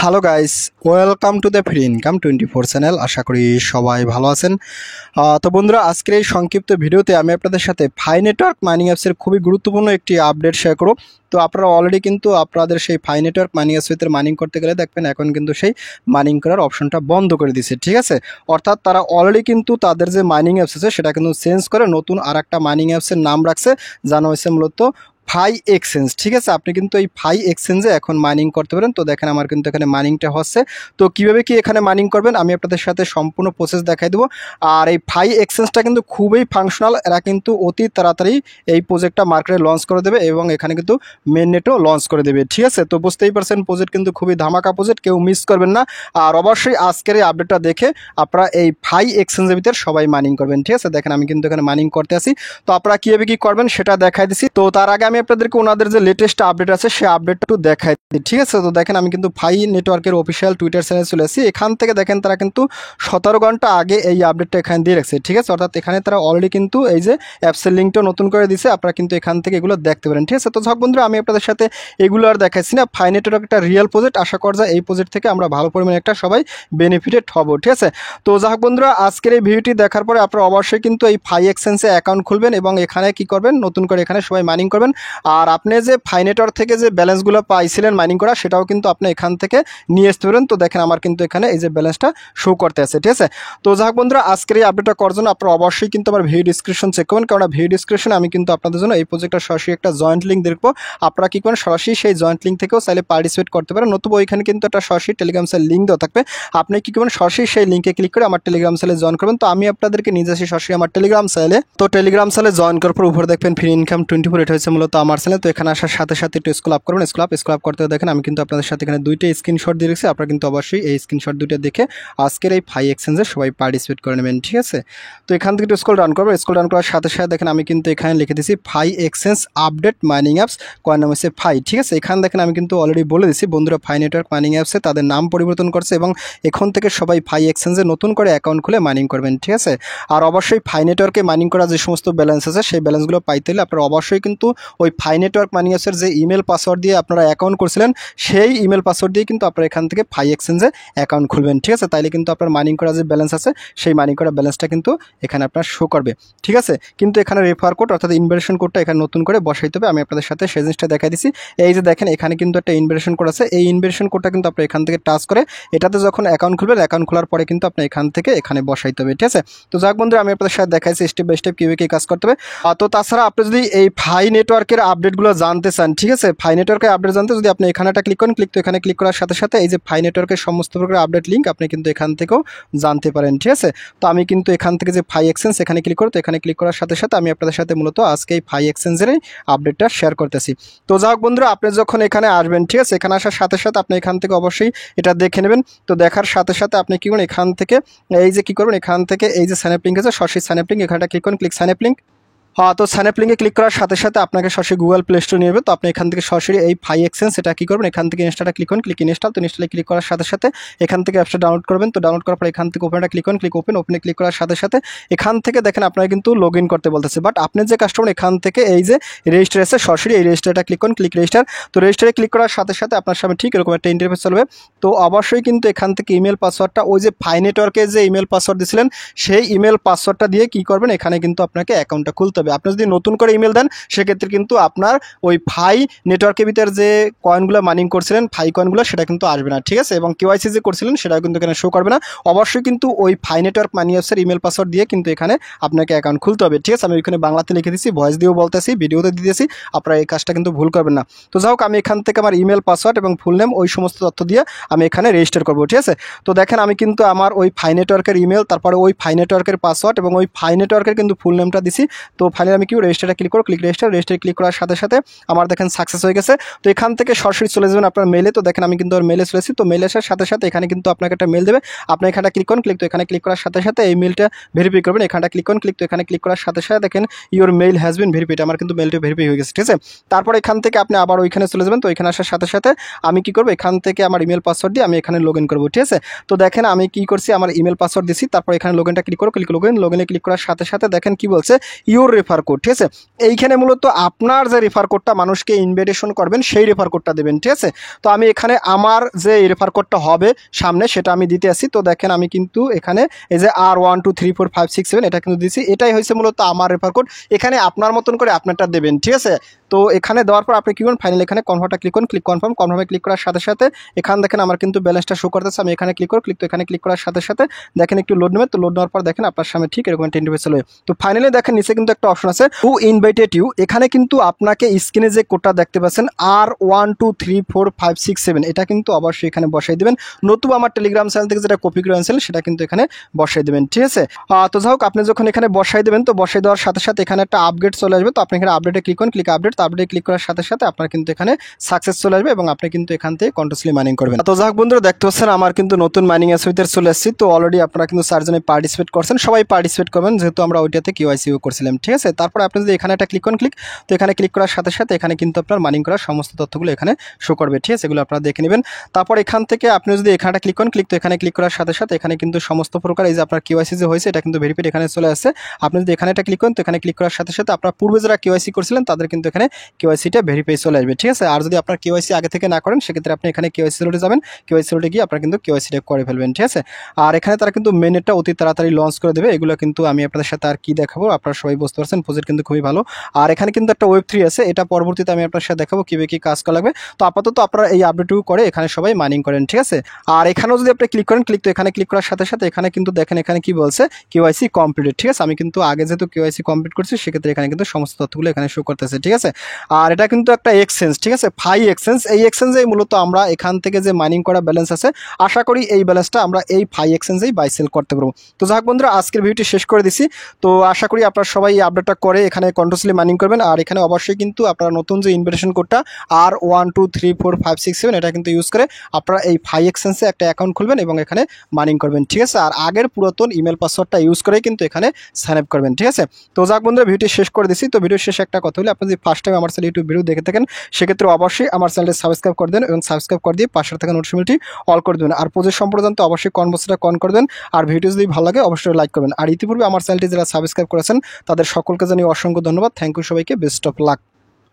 Hello guys, welcome to the free income 24 channel. আশা করি সবাই ভালো আছেন। তো বন্ধুরা, আজকের এই সংক্ষিপ্ত ভিডিওতে আমি আপনাদের সাথে ফাই নেটওয়ার্ক মাইনিং অ্যাপসের খুবই গুরুত্বপূর্ণ একটি আপডেট শেয়ার করব। তো আপনারা অলরেডি কিন্তু আপনাদের সেই ফাই নেটওয়ার্ক মাইনিং অ্যাপস ভিতরে মাইনিং করতে গেলে দেখবেন এখন কিন্তু সেই মাইনিং করার অপশনটা বন্ধ করে দিয়েছে, ঠিক আছে। অর্থাৎ তারা অলরেডি কিন্তু তাদের যে মাইনিং অ্যাপস আছে সেটা কিন্তু চেঞ্জ করে নতুন আর একটা মাইনিং অ্যাপসের নাম রাখছে, জানা হয়েছে মূলত ফাই এক্সচেঞ্জ, ঠিক আছে। আপনি কিন্তু এই ফাই এক্সচেঞ্জে এখন মাইনিং করতে পারেন। তো দেখেন আমার কিন্তু এখানে মাইনিংটা হচ্ছে। তো কীভাবে কি এখানে মাইনিং করবেন আমি আপনাদের সাথে সম্পূর্ণ প্রসেস দেখাই দেবো। আর এই ফাই এক্সচেঞ্জটা কিন্তু খুবই ফাংশনাল, এরা কিন্তু অতি তাড়াতাড়ি এই প্রজেক্টটা মার্কেটে লঞ্চ করে দেবে এবং এখানে কিন্তু মেন নেটও লঞ্চ করে দেবে, ঠিক আছে। তো বুঝতেই পারছেন প্রজেক্ট কিন্তু খুবই ধামাকা প্রজেক্ট, কেউ মিস করবেন না। আর অবশ্যই আজকের এই আপডেটটা দেখে আপনারা এই ফাই এক্সচেঞ্জের ভিতরে সবাই মাইনিং করবেন, ঠিক আছে। দেখেন আমি কিন্তু এখানে মাইনিং করতে আসি। তো আপনারা কীভাবে কী করবেন সেটা দেখাই দিচ্ছি। তো তার আগে আমি আপনাদেরকে ওনাদের যে লেটেস্ট আপডেট আছে সেই আপডেটটা একটু দেখাই দিই, ঠিক আছে। তো দেখেন আমি কিন্তু ফাই নেটওয়ার্কের অফিসিয়াল টুইটার চ্যানেলে চলে আসি। এখান থেকে দেখেন তারা কিন্তু 17 ঘন্টা আগে এই আপডেটটা এখানে দিয়ে রাখছে, ঠিক আছে। অর্থাৎ এখানে তারা অলরেডি কিন্তু এই যে অ্যাপসের লিঙ্কটা নতুন করে দিয়েছে, আপনারা কিন্তু এখান থেকে এগুলো দেখতে পারেন, ঠিক আছে। তো যাক বন্ধুরা, আমি আপনাদের সাথে এগুলো আর দেখাচ্ছি না। ফাই নেটওয়ার্ক একটা রিয়েল প্রজেক্ট, আশা করা যায় এই প্রজেক্ট থেকে আমরা ভালো পরিমাণে একটা সবাই বেনিফিটেড হব, ঠিক আছে। তো যাক বন্ধুরা, আজকের এই ভিডিওটি দেখার পরে আপনারা অবশ্যই কিন্তু এই ফাই এক্সচেঞ্জে অ্যাকাউন্ট খুলবেন এবং এখানে কি করবেন, নতুন করে এখানে সবাই মাইনিং করবেন। আর আপনি যে ফাই নেটওয়ার্ক থেকে যে ব্যালেন্সগুলো পাইছিলেন মাইনিং করা, সেটাও কিন্তু আপনি এখান থেকে নিয়ে আসতে পারেন। তো দেখেন আমার কিন্তু এখানে এই যে ব্যালেন্সটা শো করতে আছে, ঠিক আছে। তো যাক বন্ধুরা, আজকের এই আপডেটটা করার জন্য আপনারা অবশ্যই কিন্তু আমার ভিডিও ডিসক্রিপশন চেক করবেন, কারণ ভিডিও ডিসক্রিপশনে আমি কিন্তু আপনাদের জন্য এই প্রজেক্টটা সরাসরি একটা জয়েন্ট লিঙ্ক দেখবো। আপনারা কি করেন, সরাসরি সেই জয়েন্ট লিঙ্ক থেকেও চাইলে পার্টিসিপেট করতে পারেন, নতুবা ওইখানে কিন্তু একটা সরাসরি টেলিগ্রাম সেল লিঙ্ক দেওয়া থাকবে। আপনি কি করবেন, সরাসরি সেই লিঙ্কে ক্লিক করে আমার টেলিগ্রাম সেলে জয়েন করবেন। তো আমি আপনাদেরকে নিয়ে আসি সরাসরি আমার টেলিগ্রাম সেলে। তো টেলিগ্রাম সেলে জয়েন করার পর উপরে দেখবেন ফ্রি ইনকাম 24, এটা হচ্ছে মূলত আমার চ্যানেল। তো এখানে আসার সাথে সাথে একটু স্ক্রল আপ করবেন। স্ক্রল আপ করতে দেখেন আমি কিন্তু আপনাদের সাথে এখানে দুইটা স্ক্রিনশট দিয়ে রেখেছি। আপনারা কিন্তু অবশ্যই এই স্ক্রিনশট দুইটা দেখে আজকের এই ফাই এক্সচেঞ্জে সবাই পার্টিসিপেট করে নেবেন, ঠিক আছে। তো এখান থেকে একটু স্ক্রল ডাউন করবেন। স্ক্রল ডাউন করার সাথে সাথে দেখেন আমি কিন্তু এখানে লিখে দিয়েছি ফাই এক্সচেঞ্জ আপডেট মাইনিং অ্যাপস, কয়ের নাম হচ্ছে ফাই, ঠিক আছে। এখানে দেখেন আমি কিন্তু অলরেডি বলে দিচ্ছি বন্ধুরা, ফাই নেটওয়ার্ক মাইনিং অ্যাপসে তাদের নাম পরিবর্তন করছে এবং এখন থেকে সবাই ফাই এক্সচেঞ্জে নতুন করে অ্যাকাউন্ট খুলে মাইনিং করবেন, ঠিক আছে। আর অবশ্যই ফাই নেটওয়ার্কে মাইনিং করা যে সমস্ত ব্যালেন্স আছে সেই ব্যালেন্সগুলো পাইতে হলে আপনারা অবশ্যই কিন্তু ওই ফাই নেটওয়ার্ক মাইনিং অ্যাপসের যে ইমেল পাসওয়ার্ড দিয়ে আপনারা অ্যাকাউন্ট করছিলেন সেই ইমেল পাসওয়ার্ড দিয়ে কিন্তু আপনারা এখান থেকে ফাই এক্সচেঞ্জে অ্যাকাউন্ট খুলবেন, ঠিক আছে। তাইলে কিন্তু আপনার মাইনিং করা যে ব্যালেন্স আছে সেই মাইনিং করা ব্যালেন্সটা কিন্তু এখানে আপনার শো করবে, ঠিক আছে। কিন্তু এখানে রেফার কোড অর্থাৎ ইনভাইটেশন কোডটা এখানে নতুন করে বসাইতে হবে। আমি আপনাদের সাথে সেই জিনিসটা দেখাই দিচ্ছি। এই যে দেখেন এখানে কিন্তু একটা ইনভাইটেশন কোড আছে, এই ইনভাইটেশন কোডটা কিন্তু আপনি এখান থেকে টাচ করে এটাতে যখন অ্যাকাউন্ট খুলবেন, অ্যাকাউন্ট খোলার পরে কিন্তু আপনি এখান থেকে এখানে বসাইতে হবে, ঠিক আছে। তো যাক বন্ধুরা, আমি আপনাদের সাথে দেখাইছি স্টেপ বাই স্টেপ কীভাবে কী কাজ করতে হবে। তো তাছাড়া আপনি যদি এই ফাই নেটওয়ার্কের আপডেটগুলো জানতে চান, ঠিক আছে, ফাই নেটওয়ার্কের আপডেট জানতে যদি আপনি এখানে একটা ক্লিক করেন, তো এখানে ক্লিক করার সাথে সাথে এই যে ফাই নেটওয়ার্কের সমস্ত প্রকার আপডেট লিঙ্ক আপনি কিন্তু এখান থেকেও জানতে পারেন, ঠিক আছে। তো আমি কিন্তু এখান থেকে যে ফাই এক্সচেঞ্জ এখানে ক্লিক করতে, এখানে ক্লিক করার সাথে সাথে আমি আপনাদের সাথে মূলত আজকে এই ফাই এক্সচেঞ্জের আপডেটটা শেয়ার করতেছি। তো যাক বন্ধুরা, আপনি যখন এখানে আসবেন, ঠিক আছে, এখানে আসার সাথে সাথে আপনি এখান থেকে অবশ্যই এটা দেখে নেবেন। তো দেখার সাথে সাথে আপনি কি করবেন, এখান থেকে এই যে কি করবেন, এখান থেকে এই যে সাইন আপ লিঙ্ক আছে, সরাসরি সাইন আপ লিঙ্ক এখানটা ক্লিক করুন, ক্লিক সাইন আপ লিঙ্ক। তো সাইন আপ লিঙ্কে ক্লিক করার সাথে সাথে আপনাকে সরাসরি গুগল প্লে স্টোর নিয়ে যাবে। তো আপনি এখান থেকে সরাসরি এই ফাই এক্সচেঞ্জ এটা কী করবেন, এখান থেকে ইনস্টলটা ক্লিক করুন, ক্লিক ইনস্টল। তো ইনস্টলে ক্লিক করার সাথে সাথে এখান থেকে অ্যাপসটা ডাউনলোড করবেন। তো ডাউনলোড করার পর এখান থেকে ওপেনটা ক্লিক করুন, ক্লিক ওপেনে ক্লিক করার সাথে সাথে এখান থেকে দেখেন আপনারা কিন্তু লগ ইন করতে বলতেছে। বাট আপনি যে কাস্টমার এখান থেকে এই যে রেজিস্টার আছে, সরাসরি এই রেজিস্টারটা ক্লিক করুন, ক্লিক রেজিস্টার। তো রেজিস্টারে ক্লিক করার সাথে সাথে আপনার সামনে ঠিক এরকম একটা ইন্টারফেস চলবে। তো অবশ্যই কিন্তু এখান থেকে ইমেল পাসওয়ার্ডটা ওই যে ফাই নেটওয়ার্কে যে ইমেল পাসওয়ার্ড দিয়েছিলেন সেই ইমেল পাসওয়ার্ডটা দিয়ে কী করবেন, এখানে কিন্তু আপনাকে অ্যাকাউন্টটা খুলতে হবে। আপনি যদি নতুন করে ইমেল দেন সেক্ষেত্রে কিন্তু আপনার ওই ফাই নেটওয়ার্কের ভিতরে যে কয়েনগুলো মাইনিং করছিলেন ফাই কয়েনগুলো সেটা কিন্তু আসবে না, ঠিক আছে। এবং কেওয়াইসি যে করছিলেন সেটাও কিন্তু এখানে শো করবে না। অবশ্যই কিন্তু ওই ফাই নেটওয়ার্ক মাইনিং অ্যাপসের ইমেল পাসওয়ার্ড দিয়ে কিন্তু এখানে আপনাকে অ্যাকাউন্ট খুলতে হবে, ঠিক আছে। আমি ওইখানে বাংলাতে লিখে দিচ্ছি, ভয়েস দিয়েও বলতেছি, ভিডিওতে দিতেছি, আপনারা এই কাজটা কিন্তু ভুল করবেন না। তো যাই হোক, আমি এখান থেকে আমার ইমেল পাসওয়ার্ড এবং ফুল নেম ওই সমস্ত তথ্য দিয়ে আমি এখানে রেজিস্টার করবো, ঠিক আছে। তো দেখেন আমি কিন্তু আমার ওই ফাই নেটওয়ার্কের ইমেল, তারপরে ওই ফাই নেটওয়ার্কের পাসওয়ার্ড এবং ওই ফাই নেটওয়ার্কের কিন্তু ফুল নেমটা দিছি। তো ফাইনালি আমি কি রেজিস্টারে ক্লিক করব, ক্লিক রেজিস্টারে ক্লিক করার সাথে সাথে আমার দেখেন সাকসেস হয়ে গেছে। তো এখান থেকে সরাসরি চলে যাবেন আপনার মেলে। তো দেখেন আমি কিন্তু ওর মেলে চলেছি। তো মেলে আসার সাথে সাথে এখানে কিন্তু আপনাকে একটা মেল দেবে, আপনি এখানটা ক্লিক করুন, তো এখানে ক্লিক করার সাথে সাথে এই মেলটা ভেরিফাই করবেন। এখানটা ক্লিক করুন, তো এখানে ক্লিক করার সাথে সাথে দেখেন your mail has been verified, আমার কিন্তু মেলটা ভেরিফাই হয়ে গেছে, ঠিক আছে। তারপর এখান থেকে আপনি আবার ওইখানে চলে যাবেন। তো এখানে আসার সাথে সাথে আমি কি করবো, এখান থেকে আমার ইমেল পাসওয়ার্ড দিয়ে আমি এখানে লগ ইন করবো, ঠিক আছে। তো দেখেন আমি কি করছি, আমার ইমেল পাসওয়ার্ড দিছি, তারপর এখানে লগ ইনটা ক্লিক করো, লগ ইনে ক্লিক করার সাথে সাথে দেখেন কি বলছে, ইউর রেফার কোড, ঠিক আছে। এইখানে মূলত আপনার যে রেফার কোডটা মানুষকে ইনভাইটেশন করবেন সেই রেফার কোডটা দেবেন, ঠিক আছে। তো আমি এখানে আমার যে রেফার কোডটা হবে সামনে সেটা আমি দিতে আসি। তো দেখেন আমি কিন্তু এখানে এই যে R1234567 এটা কিন্তু দিছি, এটাই হয়েছে মূলত আমার রেফার কোড। এখানে আপনার মতন করে আপনারটা দেবেন, ঠিক আছে। তো এখানে দেওয়ার পর আপনি কি করুন, ফাইনালি এখানে কনফার্মটা ক্লিক করুন, ক্লিক কনফার্মে ক্লিক করার সাথে সাথে এখানে দেখেন আমার কিন্তু ব্যালেন্সটা শো করতেছে। আমি এখানে ক্লিক করব, তো এখানে ক্লিক করার সাথে সাথে দেখেন একটু লোড নেবে। তো লোড নেওয়ার পর দেখেন আপনার সামনে ঠিক এরকম একটা ইন্টারফেস চলে। তো ফাইনালি দেখেন নিচে কিন্তু একটা অপশন আছে হু ইনভাইটেড ইউ। এখানে কিন্তু আপনাকে স্ক্রিনে যে কোডটা দেখতে পাচ্ছেন R1234567 এটা কিন্তু অবশ্যই এখানে বসাই দেবেন, নতুবা আমার টেলিগ্রাম চ্যানেল থেকে যেটা কপি করে আনছিলেন সেটা কিন্তু এখানে বসাই দেবেন, ঠিক আছে। তো যাই হোক, আপনি যখন এখানে বসাই দেবেন তো বসাই দেওয়ার সাথে সাথে এখানে একটা আপডেট চলে আসবে। তো আপনি এখানে আপডেটে ক্লিক করুন, ক্লিক আপডেট। তো আপডেটে ক্লিক করার সাথে সাথে আপনার কিন্তু এখানে সাকসেস চলে আসবে এবং আপনি কিন্তু এখান থেকে কন্টিনিউয়াসলি মাইনিং করবেন। তো যাই হোক বন্ধুরা, দেখতে পাচ্ছেন আমার কিন্তু নতুন মাইনিং অ্যাসুইতে চলে আসছি। তো অলরেডি আপনারা কিন্তু 4 জনে পার্টিসিপেট করছেন, সবাই পার্টিসিপেট করবেন যেহেতু আমরা ওইটাতে কেওয়াইসিও করছিলাম, ঠিক আছে। তারপর আপনি যদি এখানে একটা ক্লিক করেন, তো এখানে ক্লিক করার সাথে সাথে এখানে কিন্তু আপনার মাইনিং করার সমস্ত তথ্যগুলো এখানে শো করবে, ঠিক আছে। এগুলো আপনারা দেখে নেবেন। তারপর এখান থেকে আপনি যদি এখানে ক্লিক করেন, তো এখানে ক্লিক করার সাথে সাথে এখানে কিন্তু সমস্ত প্রকার এই যে আপনার কেওয়াইসি যে হয়েছে এটা কিন্তু ভেরিফাইড এখানে চলে আসছে। আপনি যদি এখানে একটা ক্লিক করেন, তো এখানে ক্লিক করার সাথে সাথে আপনার পূর্বে যারা কেওয়াইসি করছিলেন তাদের কিন্তু এখানে কেওয়াইসিটা ভেরিফাই চলে আসবে, ঠিক আছে। আর যদি আপনার কেওয়াইসি আগে থেকে না করেন সেক্ষেত্রে আপনি এখানে কেওয়াইসি লোডে যাবেন, কেওয়াইসি লোডে গিয়ে আপনারা কিন্তু কেওয়াইসিটা করে ফেলবেন, ঠিক আছে। আর এখানে তারা কিন্তু মেনেটটা অতি তাড়াতাড়ি লঞ্চ করে দেবে। এগুলো কিন্তু আমি আপনাদের সাথে আর কি দেখাবো, আপনারা সবাই বুঝতে পারছেন, প্রজেক্ট কিন্তু খুবই ভালো। আর এখানে কিন্তু একটা Web3 আছে, এটা পরবর্তীতে আমি আপনার সাথে দেখাবো কিভাবে কি কাজ করা লাগবে। তো আপাতত আপনারা এই আপডেটটুকু করে এখানে সবাই মাইনিং করেন, ঠিক আছে। আর এখানেও যদি আপনি ক্লিক করেন, তো এখানে ক্লিক করার সাথে সাথে এখানে কিন্তু দেখেন এখানে কি বলছে কেওয়াইসি কমপ্লিটেড, ঠিক আছে। আমি কিন্তু আগে যেহেতু কেওয়াইসি কমপ্লিট করছি সেক্ষেত্রে এখানে কিন্তু সমস্ত তথ্যগুলো এখানে শো করতেছে, ঠিক আছে। আর এটা কিন্তু একটা এক্সচেঞ্জ, ঠিক আছে, ফাই এক্সচেঞ্জ। এই এক্সচেঞ্জেই মূলত আমরা এখান থেকে যে মাইনিং করা ব্যালেন্স আছে আশা করি এই ব্যালেন্সটা আমরা এই ফাই এক্সচেঞ্জেই বাই সেল করতে পারবো। তো যাক বন্ধুরা, আজকের ভিডিওটি শেষ করে দিছি। তো আশা করি আপনারা সবাই এই আপডেটটা করে এখানে কন্টিনিউয়াসলি মাইনিং করবেন। আর এখানে অবশ্যই কিন্তু আপনারা নতুন যে ইনভিটেশন কোডটা R1234567 এটা কিন্তু ইউজ করে আপনারা এই ফাই এক্সচেঞ্জে একটা অ্যাকাউন্ট খুলবেন এবং এখানে মাইনিং করবেন, ঠিক আছে। আর আগের পুরাতন ইমেল পাসওয়ার্ডটা ইউজ করে কিন্তু এখানে সাইন আপ করবেন, ঠিক আছে। তো যাক বন্ধুরা, ভিডিওটি শেষ করে দিছি। তো ভিডিও শেষে একটা কথা হলো, আপনি যদি ফার্স্ট টাইম আমার চ্যানেল ইউটিউব ভিডিও দেখে থাকেন সেক্ষেত্রে অবশ্যই আমার চ্যানেলটি সাবস্ক্রাইব করে দেন এবং সাবস্ক্রাইব করে দিয়ে পাশে থাকা নোটিফিকেশনটি অল করে দেবেন। আর প্রজেক্ট সম্পর্কে অবশ্যই কনভার্সটা কন করে দেন। আর ভিডিও যদি ভালো লাগে অবশ্যই লাইক করবেন। আর ইতিপূর্বে আমার চ্যানেলটি যারা সাবস্ক্রাইব করেছেন তাদের সকলকে জানিয়ে অসংখ্য ধন্যবাদ। থ্যাংক ইউ সবাইকে, বেস্ট অফ লাক।